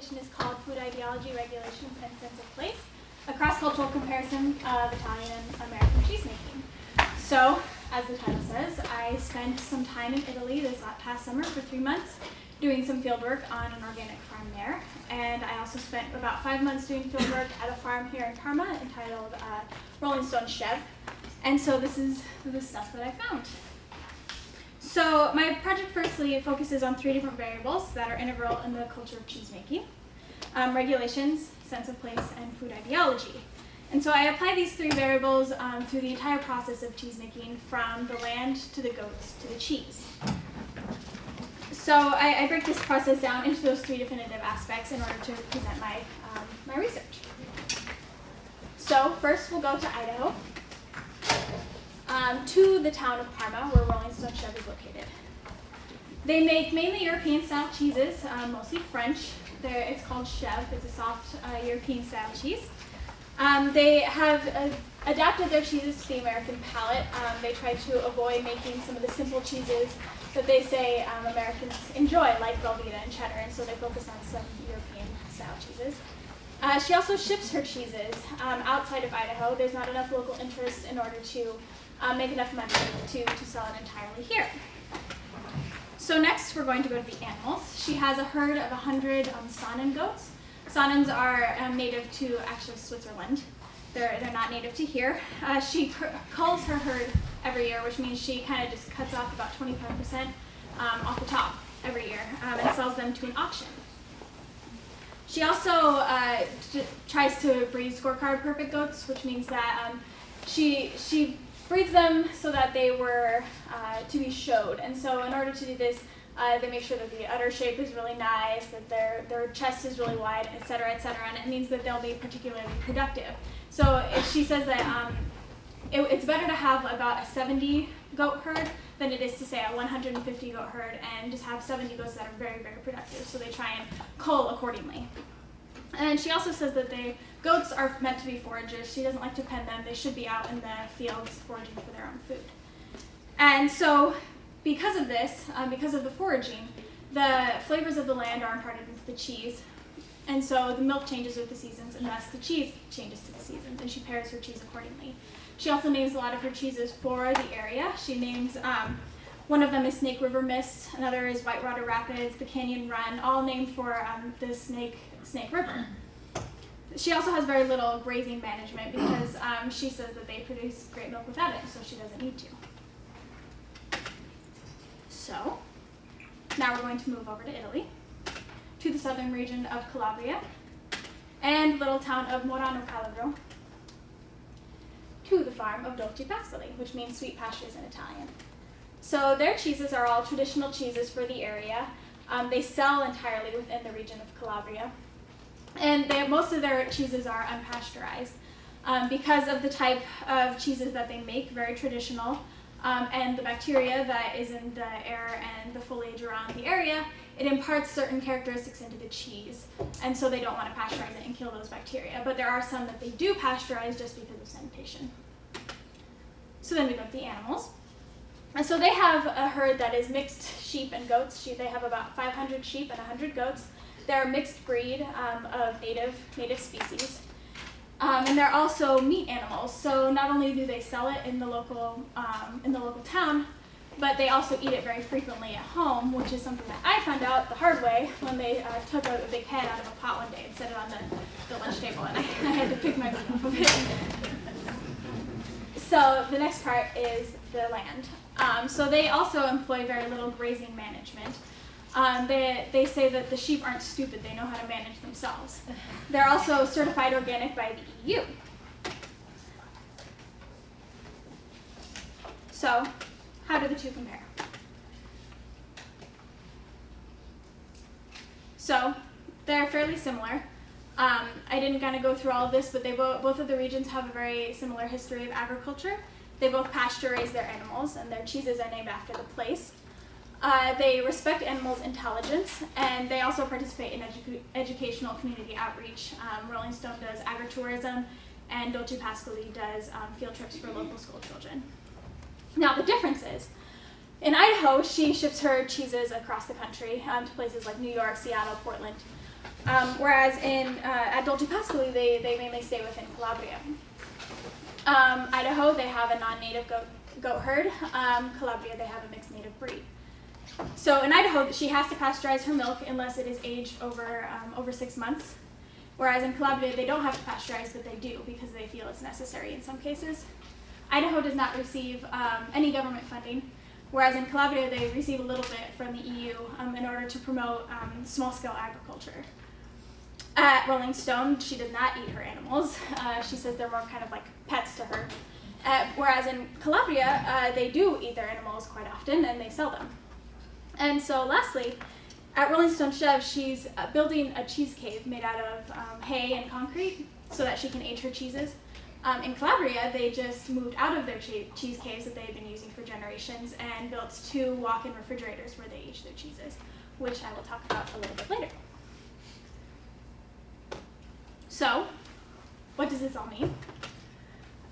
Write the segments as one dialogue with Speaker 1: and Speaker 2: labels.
Speaker 1: presentation is called Food Ideology, Regulations, and Sense of Place, a cross-cultural comparison of Italian and American cheesemaking. So, as the title says, I spent some time in Italy this past summer for 3 months doing some field work on an organic farm there. And I also spent about 5 months doing field work at a farm here in Parma entitled Rolling Stone Chev. And so this is the stuff that I found. So my project firstly focuses on 3 different variables that are integral in the culture of cheesemaking: regulations, sense of place, and food ideology. And so I apply these 3 variables through the entire process of cheesemaking, from the land to the goats to the cheese. So I break this process down into those 3 definitive aspects in order to present my research. So first we'll go to Idaho, to the town of Parma, where Rolling Stone Chev is located. They make mainly European-style cheeses, mostly French. It's called Chev. It's a soft European-style cheese. They have adapted their cheeses to the American palate. They try to avoid making some of the simple cheeses that they say Americans enjoy, like Velveeta and cheddar, and so they focus on some European-style cheeses. She also ships her cheeses outside of Idaho. There's not enough local interest in order to make enough money to sell it entirely here. So next we're going to go to the animals. She has a herd of 100 Saanen goats. Saanens are native to actually Switzerland. They're not native to here. She culls her herd every year, which means she kind of just cuts off about 25% off the top every year and sells them to an auction. She also tries to breed scorecard perfect goats, which means that she breeds them so that they were to be showed. And so in order to do this, they make sure that the udder shape is really nice, that their chest is really wide, et cetera, and it means that they'll be particularly productive. So she says that it's better to have about a 70 goat herd than it is to say a 150 goat herd and just have 70 goats that are very, very productive. So they try and cull accordingly. And she also says that goats are meant to be foragers. She doesn't like to pen them. They should be out in the fields foraging for their own food. And so because of this, because of the foraging, the flavors of the land are imparted into the cheese. And so the milk changes with the seasons, and thus the cheese changes to the seasons, and she pairs her cheese accordingly. She also names a lot of her cheeses for the area. She names, one of them is Snake River Mist, another is Whitewater Rapids, the Canyon Run, all named for the Snake River. She also has very little grazing management because she says that they produce great milk without it, so she doesn't need to. So, now we're going to move over to Italy, to the southern region of Calabria, and little town of Morano Calabro, to the farm of Dolci Pascoli, which means sweet pastures in Italian. So their cheeses are all traditional cheeses for the area. They sell entirely within the region of Calabria. And most of their cheeses are unpasteurized. Because of the type of cheeses that they make, very traditional, and the bacteria that is in the air and the foliage around the area, it imparts certain characteristics into the cheese. And so they don't want to pasteurize it and kill those bacteria. But there are some that they do pasteurize just because of sanitation. So then we go to the animals. And so they have a herd that is mixed sheep and goats. They have about 500 sheep and 100 goats. They're a mixed breed of native species. And they're also meat animals. So not only do they sell it in the local town, but they also eat it very frequently at home, which is something that I found out the hard way when they took a big head out of a pot one day and set it on the lunch table, and I had to pick my meat off of it. So the next part is the land. So they also employ very little grazing management. They say that the sheep aren't stupid, they know how to manage themselves. They're also certified organic by the EU. So, how do the two compare? So, they're fairly similar. I didn't kind of go through all of this, but both of the regions have a very similar history of agriculture. They both pasture raise their animals, and their cheeses are named after the place. They respect animals' intelligence, and they also participate in educational community outreach. Rolling Stone does agritourism, and Dolci Pascoli does field trips for local school children. Now the difference is, in Idaho, she ships her cheeses across the country to places like New York, Seattle, Portland. Whereas at Dolce Pascoli, they mainly stay within Calabria. Idaho, they have a non-native goat herd. Calabria, they have a mixed native breed. So in Idaho, she has to pasteurize her milk unless it is aged over 6 months. Whereas in Calabria, they don't have to pasteurize, but they do because they feel it's necessary in some cases. Idaho does not receive any government funding, whereas in Calabria, they receive a little bit from the EU in order to promote small-scale agriculture. At Rolling Stone, she does not eat her animals. She says they're more kind of like pets to her. Whereas in Calabria, they do eat their animals quite often, and they sell them. And so lastly, at Rolling Stone Chev, she's building a cheese cave made out of hay and concrete so that she can age her cheeses. In Calabria, they just moved out of their cheese caves that they had been using for generations and built 2 walk-in refrigerators where they age their cheeses, which I will talk about a little bit later. So, what does this all mean?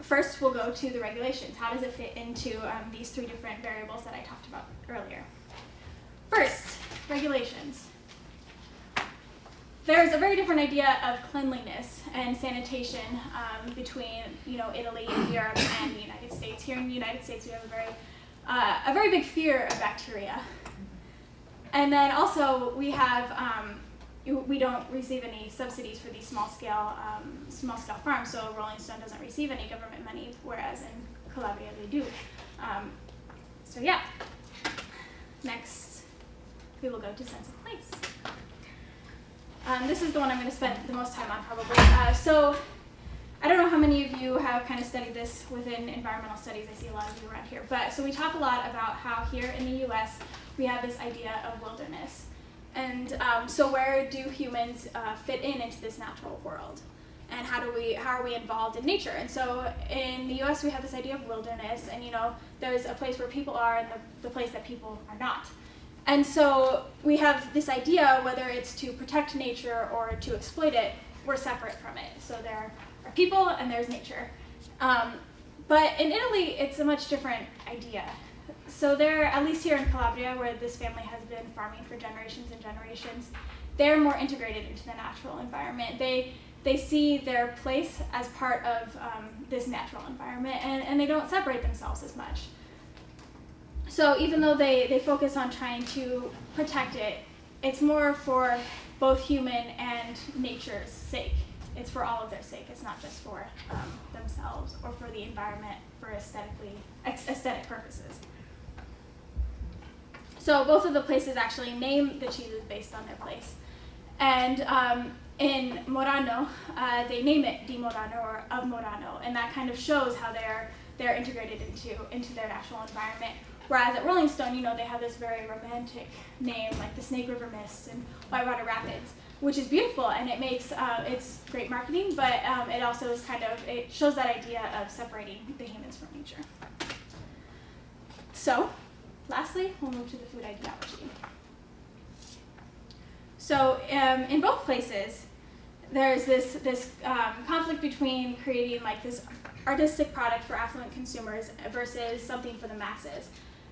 Speaker 1: First, we'll go to the regulations. How does it fit into these 3 different variables that I talked about earlier? First, regulations. There's a very different idea of cleanliness and sanitation between Italy and Europe and the United States. Here in the United States, we have a very big fear of bacteria. And then also we have we don't receive any subsidies for these small scale farms. So Rolling Stone doesn't receive any government money, whereas in Calabria they do. So yeah. Next, we will go to sense of place. This is the one I'm going to spend the most time on probably. So I don't know how many of you have kind of studied this within environmental studies. I see a lot of you around here. But so we talk a lot about how here in the US we have this idea of wilderness. And so where do humans fit into this natural world? And how are we involved in nature? And so in the US we have this idea of wilderness, and there's a place where people are and the place that people are not. And so we have this idea, whether it's to protect nature or to exploit it, we're separate from it. So there are people and there's nature. But in Italy, it's a much different idea. So they're, at least here in Calabria, where this family has been farming for generations and generations, they're more integrated into the natural environment. They see their place as part of this natural environment, and they don't separate themselves as much. So even though they focus on trying to protect it, it's more for both human and nature's sake. It's for all of their sake. It's not just for themselves or for the environment for aesthetic purposes. So both of the places actually name the cheeses based on their place. And in Murano, they name it di Murano or of Murano, and that kind of shows how they're integrated into their natural environment. Whereas at Rolling Stone, they have this very romantic name, like the Snake River Mist and Whitewater Rapids, which is beautiful, and it makes it's great marketing, but it also is it shows that idea of separating the humans from nature. So, lastly, we'll move to the food ideology. So, in both places, there's this conflict between creating this artistic product for affluent consumers versus something for the masses.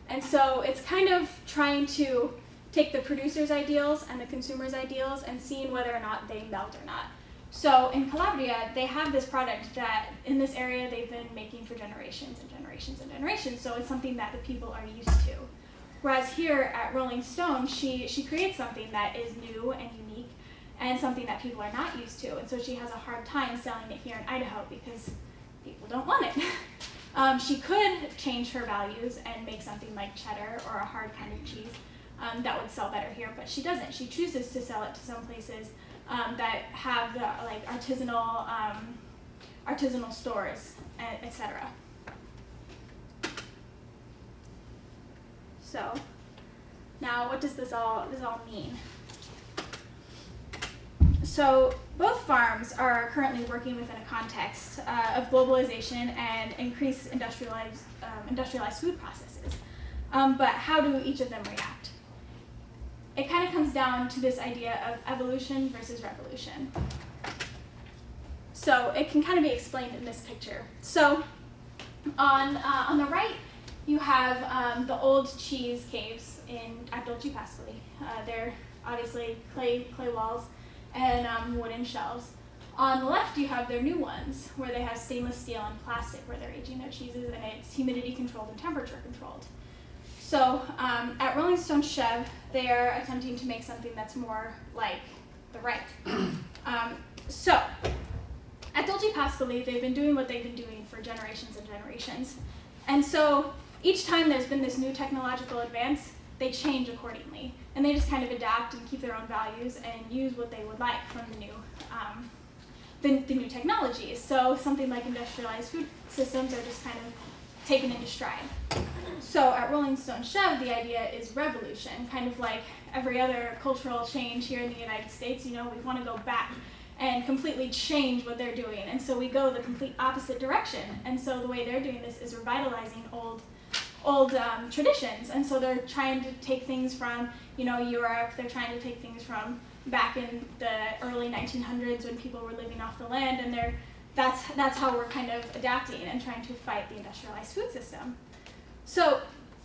Speaker 1: And so it's kind of trying to take the producer's ideals and the consumer's ideals and seeing whether or not they meld or not. So in Calabria, they have this product that in this area they've been making for generations and generations and generations, so it's something that the people are used to. Whereas here at Rolling Stone, she creates something that is new and unique and something that people are not used to, and so she has a hard time selling it here in Idaho because people don't want it. She could change her values and make something like cheddar or a hard kind of cheese that would sell better here, but she doesn't. She chooses to sell it to some places that have the artisanal stores, etc. So now, what does this all mean? So both farms are currently working within a context of globalization and increased industrialized food processes. But how do each of them react? It kind of comes down to this idea of evolution versus revolution. So it can kind of be explained in this picture. So on the right, you have the old cheese caves at Dolce Pascoli. They're obviously clay walls. and wooden shelves. On the left, you have their new ones, where they have stainless steel and plastic, where they're aging their cheeses, and it's humidity controlled and temperature controlled. So at Rolling Stone Chev, they are attempting to make something that's more like the right. So at Dolce Pascoli, they've been doing what they've been doing for generations and generations. And so each time there's been this new technological advance, they change accordingly. And they just kind of adapt and keep their own values and use what they would like from the new technologies. So something like industrialized food systems are just kind of taken into stride. So at Rolling Stone Chev, the idea is revolution, kind of like every other cultural change here in the United States. We want to go back and completely change what they're doing. And so we go the complete opposite direction. And so the way they're doing this is revitalizing old traditions. And so they're trying to take things from, Europe. They're trying to take things from back in the early 1900s when people were living off the land. And that's how we're kind of adapting and trying to fight the industrialized food system. So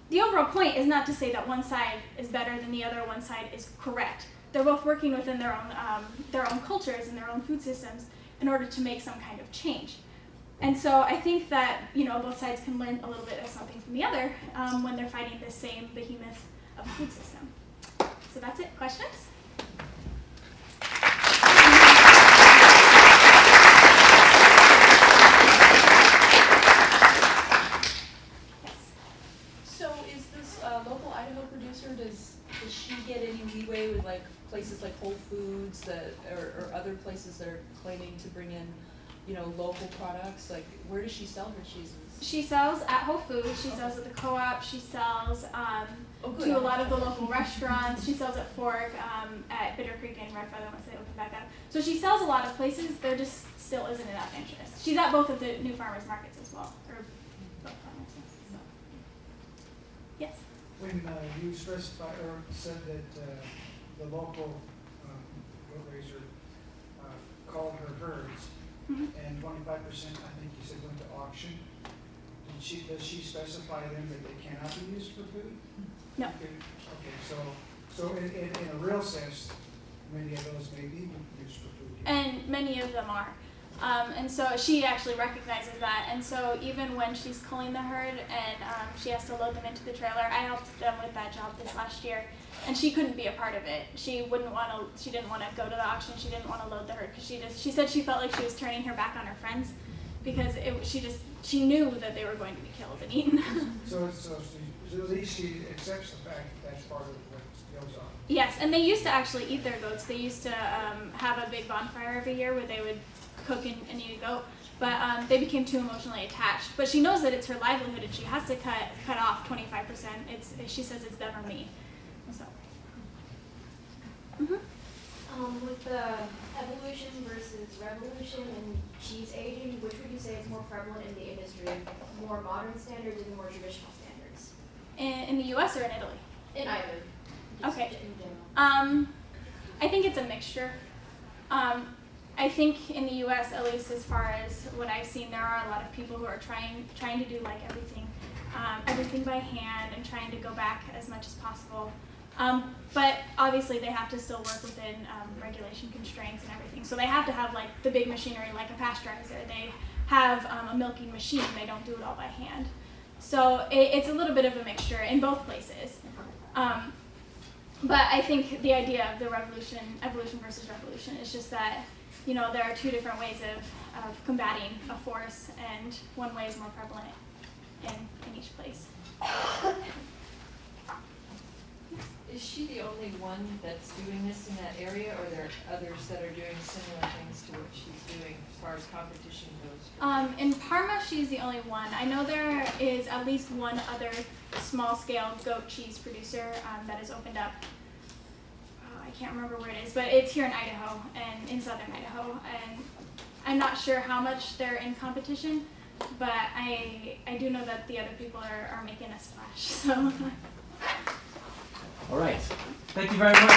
Speaker 1: the overall point is not to say that one side is better than the other, one side is correct. They're both working within their own cultures and their own food systems in order to make some kind of change. And so I think that both sides can learn a little bit of something from the other when they're fighting this same behemoth of a food system. So that's it. Questions?
Speaker 2: Local Idaho producer, does she get any leeway with like places like Whole Foods or other places that are claiming to bring in, local products? Like, where does she sell her cheeses?
Speaker 1: She sells at Whole Foods. She sells at the co-op. She sells to a lot of the local restaurants. She sells at Fork, at Bitter Creek and Red Feather once they open back up. So she sells a lot of places. There just still isn't enough interest. She's at both of the new farmers markets as well. Yes.
Speaker 3: When you specified or said that the local goat raiser called her herds, and 25%, I think you said, went to auction, does she specify then that they cannot be used for food?
Speaker 1: No.
Speaker 3: Okay, so in a real sense, many of those may be used for food.
Speaker 1: And many of them are. And so she actually recognizes that. And so even when she's culling the herd and she has to load them into the trailer, I helped them with that job this last year. And she couldn't be a part of it. She didn't want to go to the auction. She didn't want to load the herd because she said she felt like she was turning her back on her friends because she knew that they were going to be killed and eaten.
Speaker 3: So at least she accepts the fact that that's part of what goes on.
Speaker 1: Yes, and they used to actually eat their goats. They used to have a big bonfire every year where they would cook and eat a goat, but they became too emotionally attached. But she knows that it's her livelihood and she has to cut off 25%. She says it's them or me. So.
Speaker 4: With the evolution versus revolution and cheese aging, which would you say is more prevalent in the industry? More modern standards or more traditional standards?
Speaker 1: In the U.S. or in Italy?
Speaker 4: In either.
Speaker 1: Okay.
Speaker 4: In general.
Speaker 1: I think it's a mixture. I think in the U.S., at least as far as what I've seen, there are a lot of people who are trying to do like everything by hand and trying to go back as much as possible. But obviously they have to still work within regulation constraints and everything. So they have to have like the big machinery like a pasteurizer. They have a milking machine. They don't do it all by hand. So it's a little bit of a mixture in both places. But I think the idea of the evolution versus revolution is just that, there are two different ways of combating a force, and one way is more prevalent in each place.
Speaker 2: Is she the only one that's doing this in that area, or are there others that are doing similar things to what she's doing as far as competition goes?
Speaker 1: In Parma, she's the only one. I know there is at least one other small-scale goat cheese producer that has opened up. I can't remember where it is, but it's here in Idaho and in southern Idaho. And I'm not sure how much they're in competition, but I do know that the other people are making a splash. So.
Speaker 5: All right. Thank you very much.